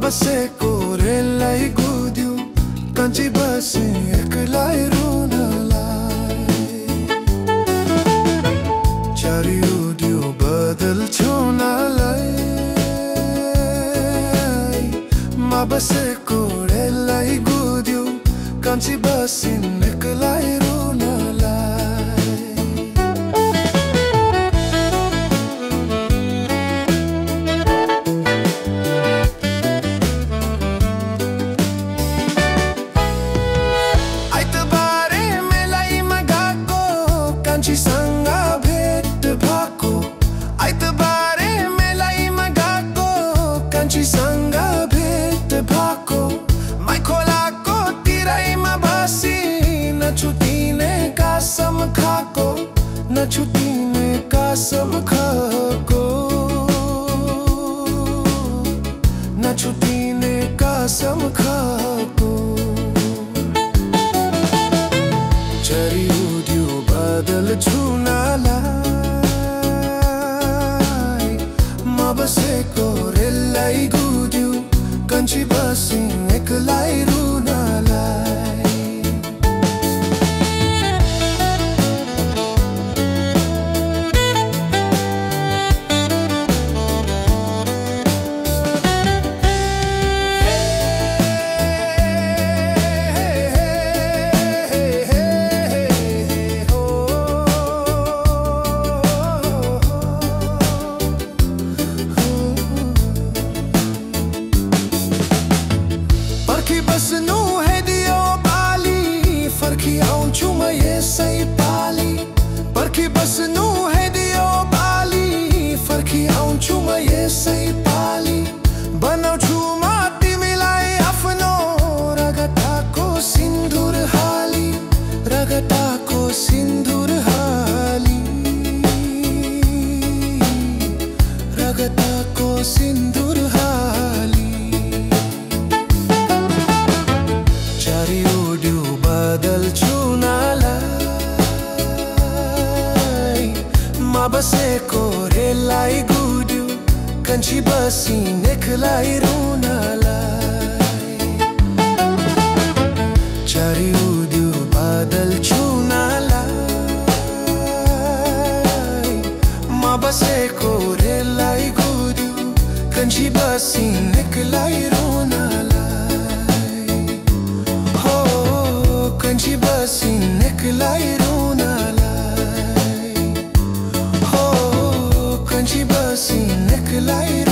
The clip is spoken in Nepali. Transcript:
बसेको रेललाई कुद्यो कान्छी बसे एक्लै रुनलाई चारिउड्यो बदल छुनलाई म बसेको रेललाई कुद्यो कान्छी बसिन् एक्लै कान्छीसँग भेट भएको माई खोलाको तिरैमा बसी नछुटिने कसम खाएको नछुटिने कसम खाएको नछुटिने कसम खाएको चरिउड्यो बादल छुनलाई म बसेको रेललाई कुद्यो कान्छी बसिन् एक्लै रुनलाई बस्नु है दियो बाली फर्की आउँछु म यसै पाली पर्खी बस्नु है दियो बाली फर्की आउँछु म यसै पाली बनाउँछु म तिमीलाई आफ्नो रगताको सिन्दुर हाली रगताको सिन्दुर हाली रगताको सिन्दुर हाली चारिउड्यो बादल छुनलाई म बसेको रेललाई कुद्यो कान्छी बसिन् एक्लै रुनलाई चारिउड्यो बादल छुनलाई म बसेको रेललाई कुद्यो कान्छी बसिन् एक्लै रुनलाई कान्छी बसिन् एक्लै रुनलाई हो कान्छी बसिन् एक्लै